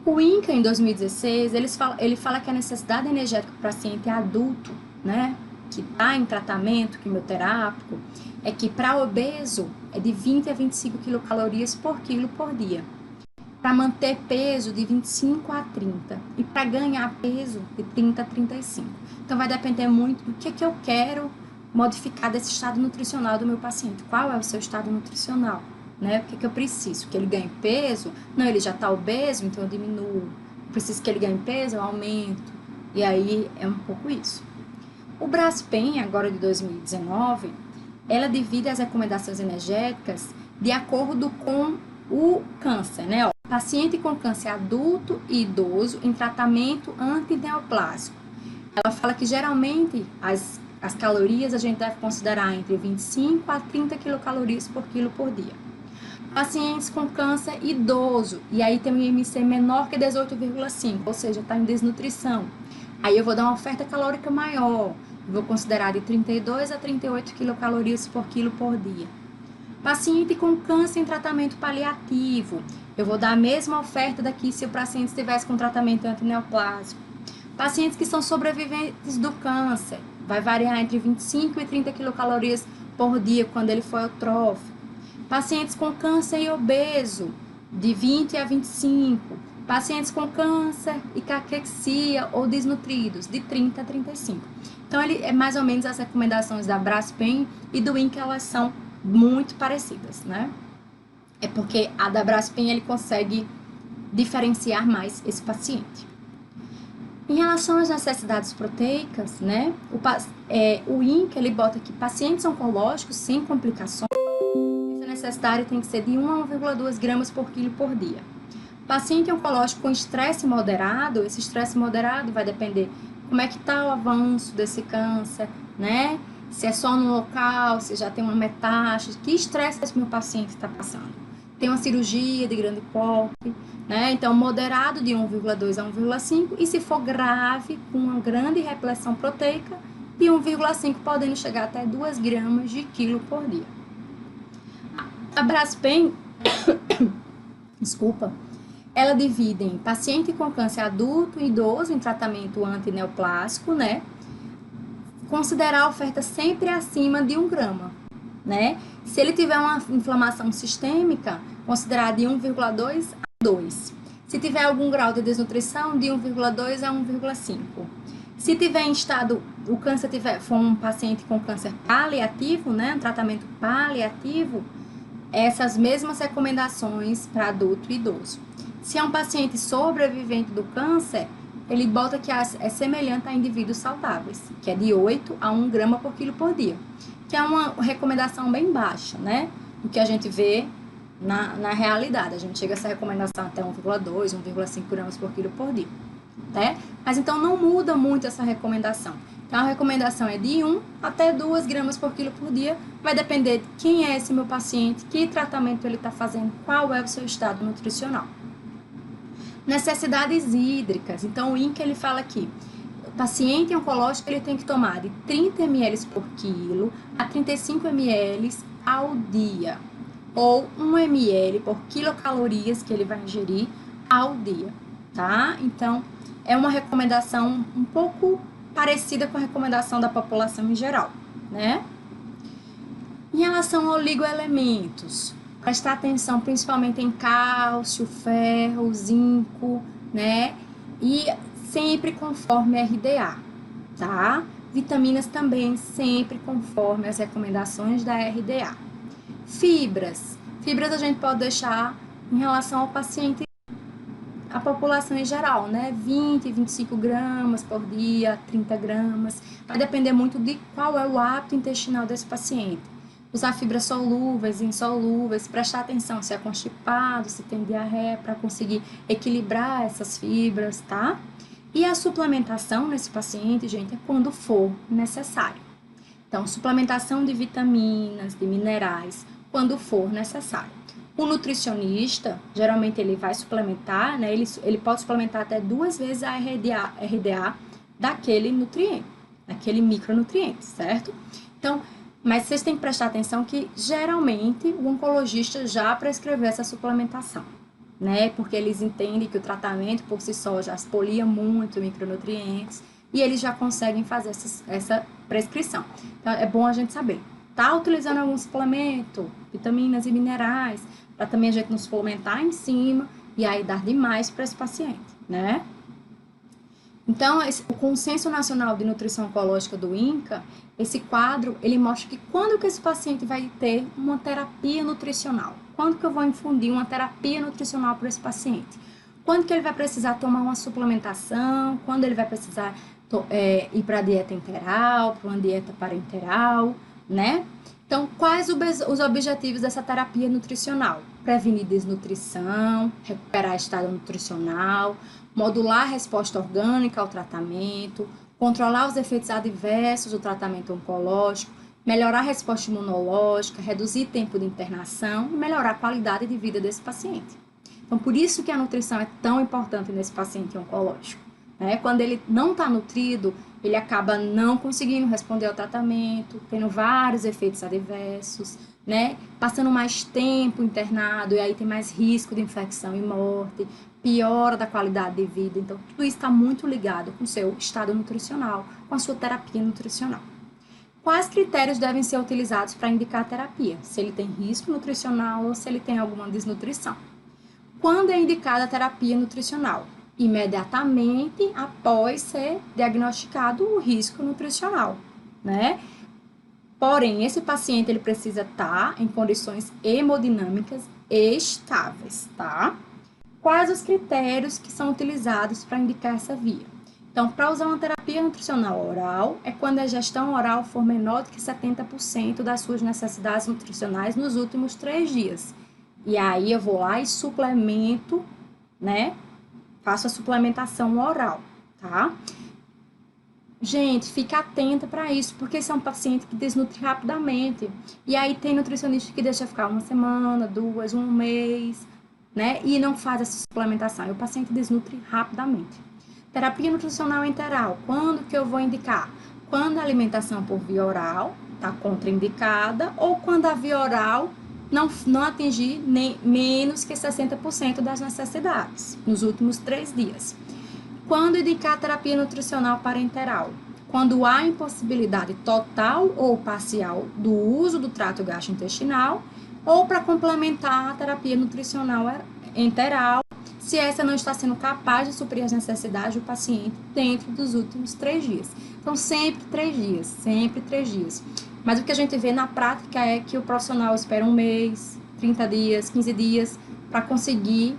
O INCA, em 2016, ele fala que a necessidade energética para o paciente adulto, né, que está em tratamento quimioterápico, é que para obeso é de 20 a 25 quilocalorias por quilo por dia. Para manter peso, de 25 a 30. E para ganhar peso, de 30 a 35. Então, vai depender muito do que eu quero modificar desse estado nutricional do meu paciente. Qual é o seu estado nutricional? Né? O que eu preciso? Que ele ganhe peso? Não, ele já está obeso, então eu diminuo. Eu preciso que ele ganhe peso, eu aumento. E aí é um pouco isso. O Braskem, agora de 2019, ela divide as recomendações energéticas de acordo com o câncer, né? Ó, paciente com câncer adulto e idoso em tratamento antineoplásico. Ela fala que geralmente as calorias a gente deve considerar entre 25 a 30 quilocalorias por quilo por dia. Pacientes com câncer idoso, e aí tem um IMC menor que 18,5, ou seja, está em desnutrição. Aí eu vou dar uma oferta calórica maior, vou considerar de 32 a 38 quilocalorias por quilo por dia. Paciente com câncer em tratamento paliativo, eu vou dar a mesma oferta daqui se o paciente estivesse com tratamento antineoplásico. Pacientes que são sobreviventes do câncer, vai variar entre 25 e 30 quilocalorias por dia quando ele for eutrófico. Pacientes com câncer e obeso, de 20 a 25. Pacientes com câncer e caquexia ou desnutridos, de 30 a 35. Então, ele é mais ou menos as recomendações da Braskem e do INCA, elas são muito parecidas, né? É porque a da Braskem, ele consegue diferenciar mais esse paciente. Em relação às necessidades proteicas, né? O INCA, ele bota que pacientes oncológicos sem complicações, essa necessidade tem que ser de 1 a 1,2 gramas por quilo por dia. Paciente oncológico com estresse moderado, esse estresse moderado vai depender como é que está o avanço desse câncer, né? Se é só no local, se já tem uma metástase, que estresse esse meu paciente está passando. Tem uma cirurgia de grande porte, né? Então, moderado de 1,2 a 1,5, e se for grave, com uma grande repressão proteica, de 1,5 podendo chegar até 2 gramas de quilo por dia. A Braskem, desculpa, ela divide em paciente com câncer adulto e idoso em tratamento antineoplásico, né? Considerar a oferta sempre acima de 1 grama, né? Se ele tiver uma inflamação sistêmica, considerar de 1,2 a 2. Se tiver algum grau de desnutrição, de 1,2 a 1,5. Se tiver em estado, o câncer for um paciente com câncer paliativo, né? Um tratamento paliativo, essas mesmas recomendações para adulto e idoso. Se é um paciente sobrevivente do câncer, ele bota que é semelhante a indivíduos saudáveis, que é de 8 a 1 grama por quilo por dia, que é uma recomendação bem baixa, né? O que a gente vê na realidade. A gente chega a essa recomendação até 1,2, 1,5 gramas por quilo por dia, né? Mas então não muda muito essa recomendação. Então a recomendação é de 1 até 2 gramas por quilo por dia, vai depender de quem é esse meu paciente, que tratamento ele está fazendo, qual é o seu estado nutricional. Necessidades hídricas. Então, o INCA, ele fala aqui, o paciente oncológico, ele tem que tomar de 30 ml por quilo a 35 ml ao dia, ou 1 ml por quilocalorias que ele vai ingerir ao dia, tá? Então, é uma recomendação um pouco parecida com a recomendação da população em geral, né? Em relação a oligoelementos, prestar atenção principalmente em cálcio, ferro, zinco, né? E sempre conforme RDA, tá? Vitaminas também sempre conforme as recomendações da RDA. Fibras. Fibras a gente pode deixar em relação ao paciente, a população em geral, né? 20, 25 gramas por dia, 30 gramas. Vai depender muito de qual é o hábito intestinal desse paciente. usar fibras solúveis e insolúveis, prestar atenção se é constipado, se tem diarreia, para conseguir equilibrar essas fibras, tá? E a suplementação nesse paciente, gente, é quando for necessário. Então, suplementação de vitaminas, de minerais, quando for necessário. O nutricionista, geralmente ele vai suplementar, né? Ele pode suplementar até 2 vezes a RDA daquele nutriente, daquele micronutriente, certo? Então, mas vocês têm que prestar atenção que, geralmente, o oncologista já prescreveu essa suplementação, né? Porque eles entendem que o tratamento, por si só, já expolia muito micronutrientes e eles já conseguem fazer essa prescrição. Então, é bom a gente saber. Tá utilizando algum suplemento, vitaminas e minerais, para também a gente não suplementar em cima e aí dar demais para esse paciente, né? Então, o Consenso Nacional de Nutrição Oncológica do INCA, esse quadro, ele mostra que quando que esse paciente vai ter uma terapia nutricional? Quando que eu vou infundir uma terapia nutricional para esse paciente? Quando que ele vai precisar tomar uma suplementação? Quando ele vai precisar ir para a dieta enteral, para uma dieta parenteral, né? Então, quais os objetivos dessa terapia nutricional? Prevenir desnutrição, recuperar estado nutricional, modular a resposta orgânica ao tratamento, controlar os efeitos adversos do tratamento oncológico, melhorar a resposta imunológica, reduzir tempo de internação e melhorar a qualidade de vida desse paciente. Então, por isso que a nutrição é tão importante nesse paciente oncológico, né? Quando ele não está nutrido, ele acaba não conseguindo responder ao tratamento, tendo vários efeitos adversos, né? Passando mais tempo internado e aí tem mais risco de infecção e morte, piora da qualidade de vida. Então, tudo isso está muito ligado com o seu estado nutricional, com a sua terapia nutricional. Quais critérios devem ser utilizados para indicar a terapia? Se ele tem risco nutricional ou se ele tem alguma desnutrição. Quando é indicada a terapia nutricional? Imediatamente após ser diagnosticado o risco nutricional, né? Porém, esse paciente ele precisa estar em condições hemodinâmicas estáveis, tá? Quais os critérios que são utilizados para indicar essa via? Então, para usar uma terapia nutricional oral, é quando a ingestão oral for menor do que 70% das suas necessidades nutricionais nos últimos 3 dias. E aí eu vou lá e suplemento, né? Faço a suplementação oral, tá? Gente, fica atenta para isso, porque esse é um paciente que desnutre rapidamente. E aí tem nutricionista que deixa ficar 1 semana, 2, 1 mês, né? E não faz essa suplementação. E o paciente desnutre rapidamente. Terapia nutricional enteral, quando que eu vou indicar? Quando a alimentação por via oral está contraindicada ou quando a via oral não atingir nem menos que 60% das necessidades nos últimos 3 dias. Quando indicar a terapia nutricional parenteral? Quando há impossibilidade total ou parcial do uso do trato gastrointestinal ou para complementar a terapia nutricional enteral, se essa não está sendo capaz de suprir as necessidades do paciente dentro dos últimos 3 dias. Então, sempre 3 dias, sempre 3 dias. Mas o que a gente vê na prática é que o profissional espera 1 mês, 30 dias, 15 dias para conseguir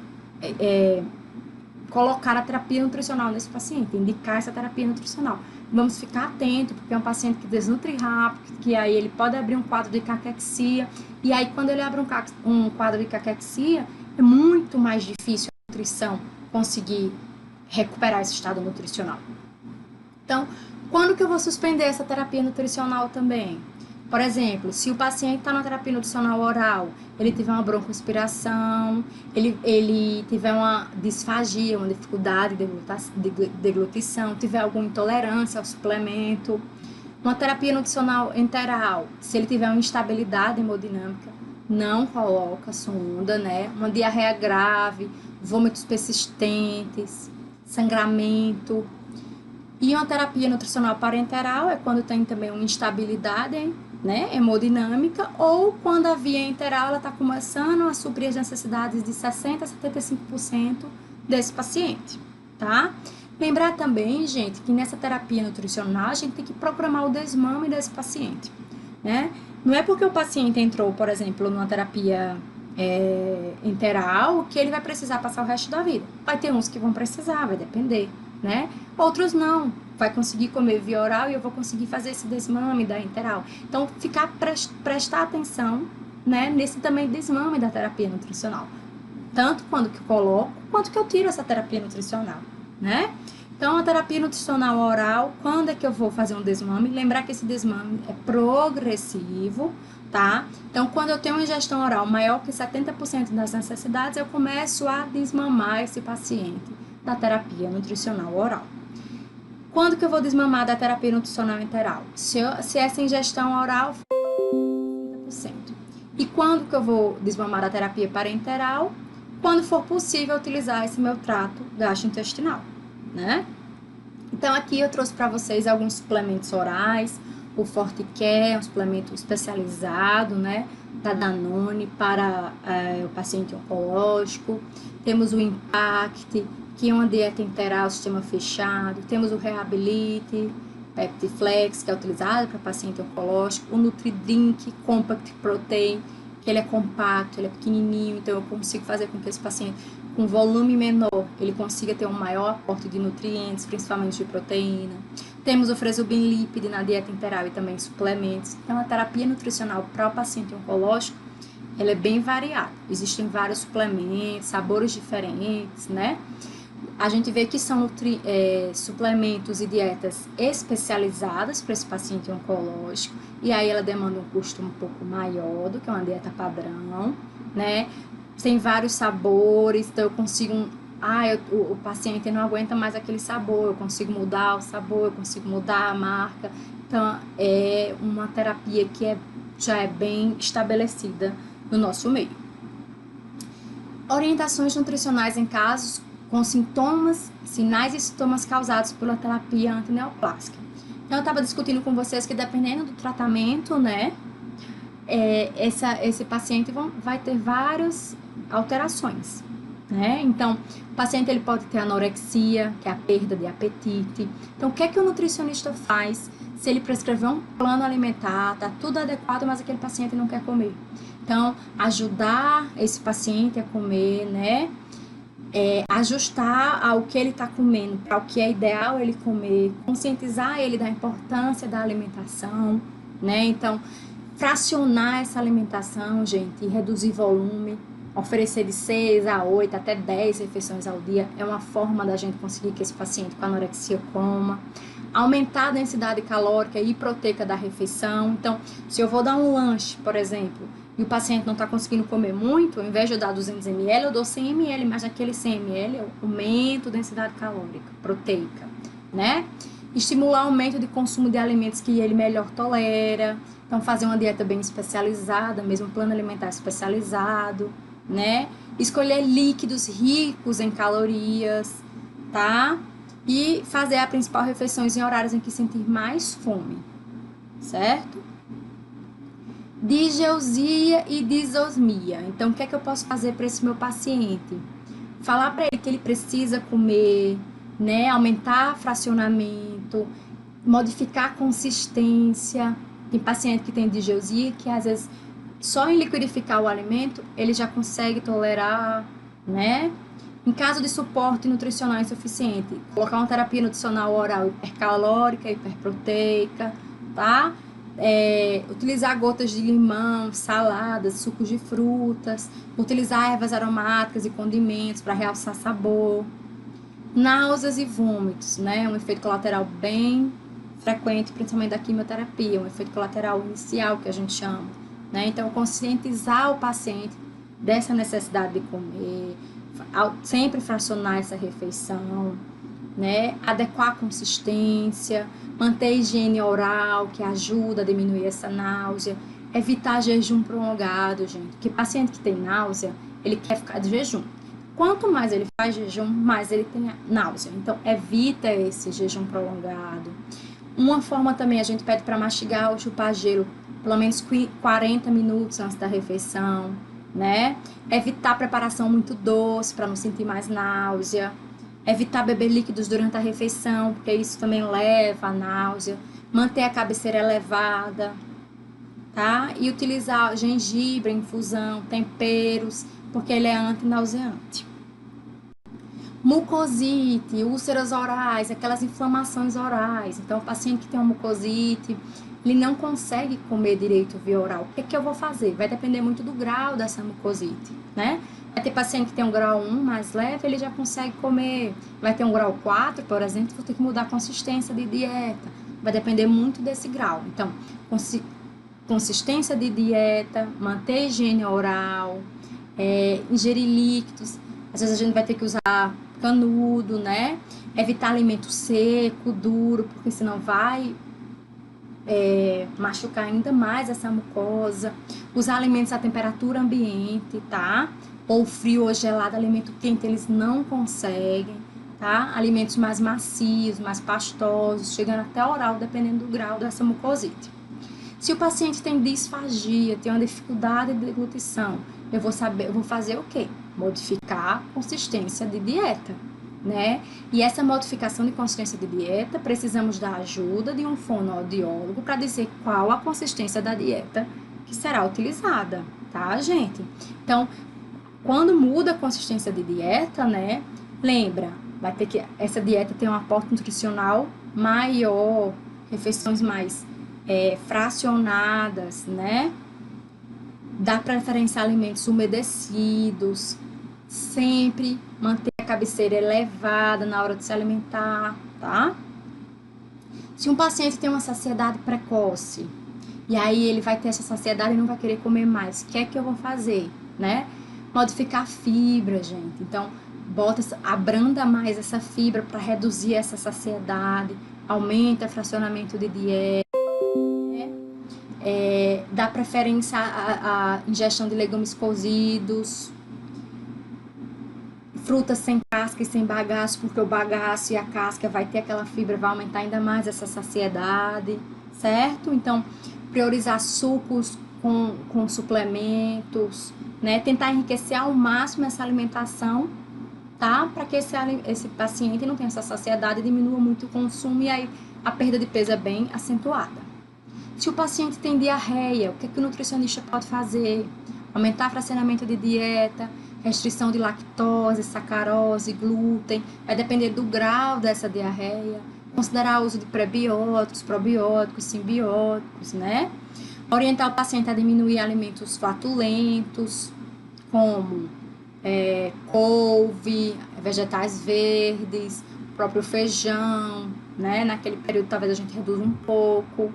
colocar a terapia nutricional nesse paciente, indicar essa terapia nutricional. Vamos ficar atento, porque é um paciente que desnutre rápido, que aí ele pode abrir um quadro de caquexia, e aí quando ele abre um quadro de caquexia, é muito mais difícil a nutrição conseguir recuperar esse estado nutricional. Então, quando que eu vou suspender essa terapia nutricional também? Por exemplo, se o paciente está na terapia nutricional oral, ele tiver uma broncoaspiração, ele tiver uma disfagia, uma dificuldade de deglutição, tiver alguma intolerância ao suplemento, uma terapia nutricional enteral, se ele tiver uma instabilidade hemodinâmica, não coloca sonda, né? Uma diarreia grave, vômitos persistentes, sangramento. E uma terapia nutricional parenteral é quando tem também uma instabilidade, né, hemodinâmica, ou quando a via enteral está começando a suprir as necessidades de 60% a 75% desse paciente, tá? Lembrar também, gente, que nessa terapia nutricional a gente tem que programar o desmame desse paciente, né? Não é porque o paciente entrou, por exemplo, numa terapia enteral que ele vai precisar passar o resto da vida. Vai ter uns que vão precisar, vai depender, né? Outros não. vai conseguir comer via oral e eu vou conseguir fazer esse desmame da enteral. Então, prestar atenção, né, nesse também desmame da terapia nutricional. Tanto quando que eu coloco, quanto que eu tiro essa terapia nutricional, né? Então, a terapia nutricional oral, quando é que eu vou fazer um desmame? Lembrar que esse desmame é progressivo, tá? Então, quando eu tenho uma ingestão oral maior que 70% das necessidades, eu começo a desmamar esse paciente da terapia nutricional oral. Quando que eu vou desmamar da terapia nutricional enteral? Se essa ingestão oral for 30%. E quando que eu vou desmamar da terapia parenteral? Quando for possível utilizar esse meu trato gastrointestinal, né? Então, aqui eu trouxe para vocês alguns suplementos orais. O ForteCare, um suplemento especializado, né, da Danone para o paciente oncológico. Temos o Impact, que é uma dieta enteral, sistema fechado. Temos o Reabilite, Peptiflex, que é utilizado para paciente oncológico. O NutriDrink Compact Protein, que ele é compacto, ele é pequenininho, então eu consigo fazer com que esse paciente com volume menor, ele consiga ter um maior aporte de nutrientes, principalmente de proteína. Temos o Fresobin Lipid na dieta enteral e também suplementos. Então, a terapia nutricional para o paciente oncológico, ela é bem variada. Existem vários suplementos, sabores diferentes, né? A gente vê que são suplementos e dietas especializadas para esse paciente oncológico, e aí ela demanda um custo um pouco maior do que uma dieta padrão, né? Tem vários sabores, então eu consigo... o paciente não aguenta mais aquele sabor, eu consigo mudar o sabor, eu consigo mudar a marca. Então, é uma terapia que já é bem estabelecida no nosso meio. Orientações nutricionais em casos com sintomas, sinais e sintomas causados pela terapia antineoplásica. Então, eu estava discutindo com vocês que dependendo do tratamento, né, esse paciente vai ter várias alterações, né? Então, o paciente ele pode ter anorexia, que é a perda de apetite. Então, o que é que o nutricionista faz se ele prescrever um plano alimentar, tá tudo adequado, mas aquele paciente não quer comer? Então, ajudar esse paciente a comer, né? Ajustar ao que ele está comendo, para o que é ideal ele comer, conscientizar ele da importância da alimentação, né? Então, fracionar essa alimentação, gente, e reduzir volume, oferecer de 6 a 8, até 10 refeições ao dia, é uma forma da gente conseguir que esse paciente com anorexia coma. Aumentar a densidade calórica e proteica da refeição. Então, se eu vou dar um lanche, por exemplo, e o paciente não está conseguindo comer muito, ao invés de eu dar 200 ml, eu dou 100 ml, mas naquele 100 ml eu aumento a densidade calórica, proteica, né? Estimular o aumento de consumo de alimentos que ele melhor tolera. Então, fazer uma dieta bem especializada, mesmo um plano alimentar especializado, né? Escolher líquidos ricos em calorias, tá? E fazer a principal refeição em horários em que sentir mais fome, certo? Digeusia e disosmia. Então, o que é que eu posso fazer para esse meu paciente? Falar para ele que ele precisa comer, né? Aumentar fracionamento, modificar a consistência. Tem paciente que tem digeusia que às vezes só em liquidificar o alimento ele já consegue tolerar, né? Em caso de suporte nutricional insuficiente, colocar uma terapia nutricional oral hipercalórica, hiperproteica, tá? Utilizar gotas de limão, saladas, sucos de frutas, utilizar ervas aromáticas e condimentos para realçar sabor. Náuseas e vômitos, né? Um efeito colateral bem frequente, principalmente da quimioterapia, um efeito colateral inicial que a gente chama, né? Então, conscientizar o paciente dessa necessidade de comer, sempre fracionar essa refeição, né? Adequar a consistência, manter a higiene oral, que ajuda a diminuir essa náusea, evitar jejum prolongado, gente, porque paciente que tem náusea, ele quer ficar de jejum. Quanto mais ele faz jejum, mais ele tem náusea. Então, evita esse jejum prolongado. Uma forma também, a gente pede para mastigar ou chupar gelo pelo menos 40 minutos antes da refeição, né? Evitar preparação muito doce para não sentir mais náusea. Evitar beber líquidos durante a refeição, porque isso também leva a náusea. Manter a cabeceira elevada, tá? E utilizar gengibre, infusão, temperos, porque ele é antinauseante. Mucosite, úlceras orais, aquelas inflamações orais. Então, o paciente que tem uma mucosite, ele não consegue comer direito via oral. O que é que eu vou fazer? Vai depender muito do grau dessa mucosite, né? Vai ter paciente que tem um grau 1 mais leve, ele já consegue comer. Vai ter um grau 4, por exemplo, vou ter que mudar a consistência de dieta. Vai depender muito desse grau. Então, consistência de dieta, manter higiene oral, ingerir líquidos. Às vezes a gente vai ter que usar canudo, né? Evitar alimento seco, duro, porque senão vai machucar ainda mais essa mucosa. Usar alimentos à temperatura ambiente, tá? Ou frio ou gelado, alimento quente eles não conseguem, tá? Alimentos mais macios, mais pastosos, chegando até oral, dependendo do grau dessa mucosite. Se o paciente tem disfagia, tem uma dificuldade de deglutição, eu vou fazer o quê? Modificar a consistência de dieta, né? E essa modificação de consistência de dieta, precisamos da ajuda de um fonoaudiólogo para dizer qual a consistência da dieta que será utilizada, tá, gente? Então, quando muda a consistência de dieta, né? Lembra, vai ter que essa dieta tem um aporte nutricional maior, refeições mais fracionadas, né? Dá preferência a alimentos umedecidos, sempre manter a cabeceira elevada na hora de se alimentar, tá? Se um paciente tem uma saciedade precoce, e aí ele vai ter essa saciedade e não vai querer comer mais, o que é que eu vou fazer, né? Modificar a fibra, gente. Então, abranda mais essa fibra para reduzir essa saciedade, aumenta o fracionamento de dieta, dá preferência à ingestão de legumes cozidos, frutas sem casca e sem bagaço, porque o bagaço e a casca vai ter aquela fibra, vai aumentar ainda mais essa saciedade, certo? Então, priorizar sucos com suplementos, né? Tentar enriquecer ao máximo essa alimentação, tá? Para que esse paciente não tenha essa saciedade, diminua muito o consumo e aí a perda de peso é bem acentuada. Se o paciente tem diarreia, o que o nutricionista pode fazer? Aumentar o fracionamento de dieta, restrição de lactose, sacarose, glúten, vai depender do grau dessa diarreia. Considerar o uso de prebióticos, probióticos, simbióticos, né? Orientar o paciente a diminuir alimentos flatulentos, como couve, vegetais verdes, próprio feijão, né? Naquele período talvez a gente reduza um pouco.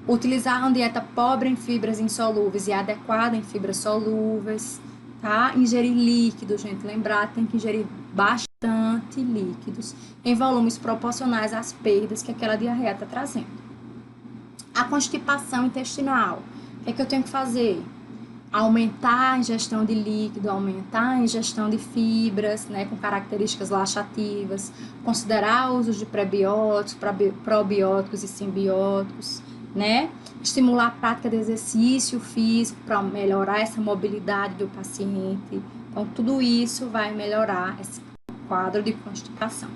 Utilizar uma dieta pobre em fibras insolúveis e adequada em fibras solúveis, tá? Ingerir líquidos, gente, lembrar, tem que ingerir bastante líquidos em volumes proporcionais às perdas que aquela diarreia está trazendo. A constipação intestinal, o que eu tenho que fazer? Aumentar a ingestão de líquido, aumentar a ingestão de fibras, né, com características laxativas, considerar o uso de prebióticos, probióticos e simbióticos, né? Estimular a prática de exercício físico para melhorar essa mobilidade do paciente. Então, tudo isso vai melhorar esse quadro de constipação.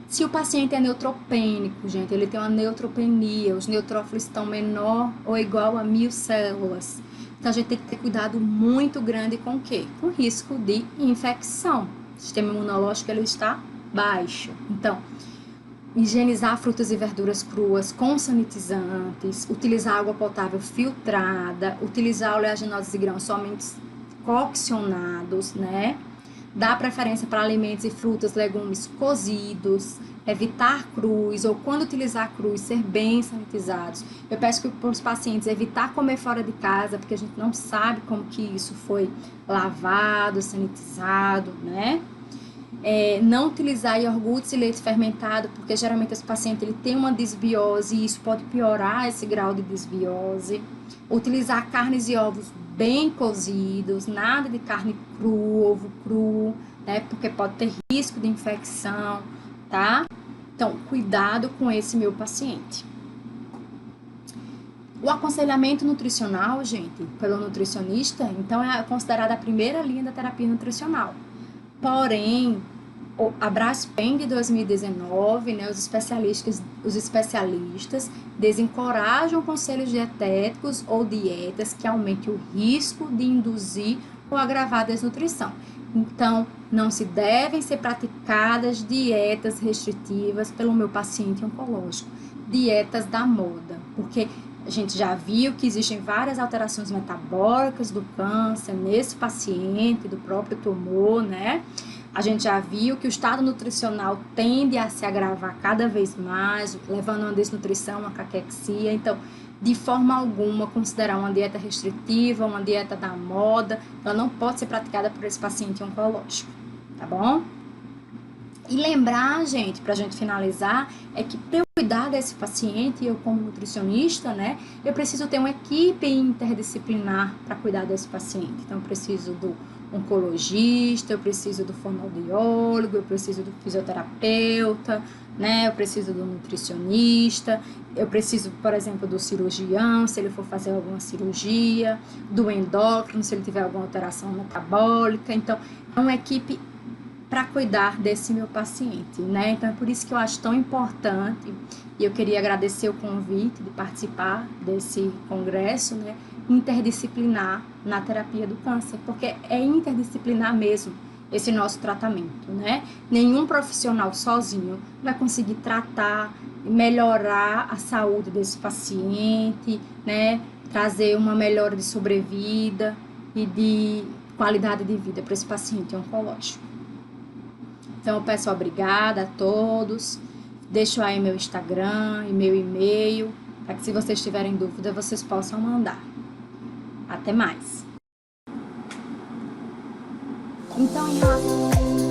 Se o paciente é neutropênico, gente, ele tem uma neutropenia, os neutrófilos estão menor ou igual a 1000 células. Então, a gente tem que ter cuidado muito grande com o quê? Com o risco de infecção. O sistema imunológico ele está baixo. Então, higienizar frutas e verduras cruas com sanitizantes, utilizar água potável filtrada, utilizar oleaginosas e grãos somente coccionados, né? Dar preferência para alimentos e frutas, legumes cozidos, evitar crus, ou quando utilizar crus, ser bem sanitizados. Eu peço para os pacientes evitar comer fora de casa, porque a gente não sabe como que isso foi lavado, sanitizado, né? Não utilizar iogurtes e leite fermentado, porque geralmente esse paciente ele tem uma desbiose e isso pode piorar esse grau de desbiose. Utilizar carnes e ovos bem cozidos, nada de carne crua, ovo cru, né? Porque pode ter risco de infecção, tá? Então, cuidado com esse meu paciente. O aconselhamento nutricional, gente, pelo nutricionista, então é considerada a primeira linha da terapia nutricional. Porém, a Braskem de 2019, né, os especialistas desencorajam conselhos dietéticos ou dietas que aumentem o risco de induzir ou agravar a desnutrição. Então, não se devem ser praticadas dietas restritivas pelo meu paciente oncológico, dietas da moda, porque a gente já viu que existem várias alterações metabólicas do câncer nesse paciente, do próprio tumor, né? A gente já viu que o estado nutricional tende a se agravar cada vez mais, levando a uma desnutrição, uma caquexia. Então, de forma alguma, considerar uma dieta restritiva, uma dieta da moda, ela não pode ser praticada por esse paciente oncológico, tá bom? E lembrar, gente, pra gente finalizar, é que para eu cuidar desse paciente, eu como nutricionista, né, eu preciso ter uma equipe interdisciplinar para cuidar desse paciente. Então, eu preciso do oncologista, eu preciso do fonoaudiólogo, eu preciso do fisioterapeuta, né, eu preciso do nutricionista, eu preciso, por exemplo, do cirurgião, se ele for fazer alguma cirurgia, do endócrino, se ele tiver alguma alteração metabólica. Então, é uma equipe para cuidar desse meu paciente, né? Então, é por isso que eu acho tão importante, e eu queria agradecer o convite de participar desse congresso, né, interdisciplinar na terapia do câncer, porque é interdisciplinar mesmo esse nosso tratamento, né? Nenhum profissional sozinho vai conseguir tratar e melhorar a saúde desse paciente, né? Trazer uma melhora de sobrevida e de qualidade de vida para esse paciente oncológico. Então, eu peço obrigada a todos. Deixo aí meu Instagram e meu e-mail, para que se vocês tiverem dúvida, vocês possam mandar. Até mais. Então, em relação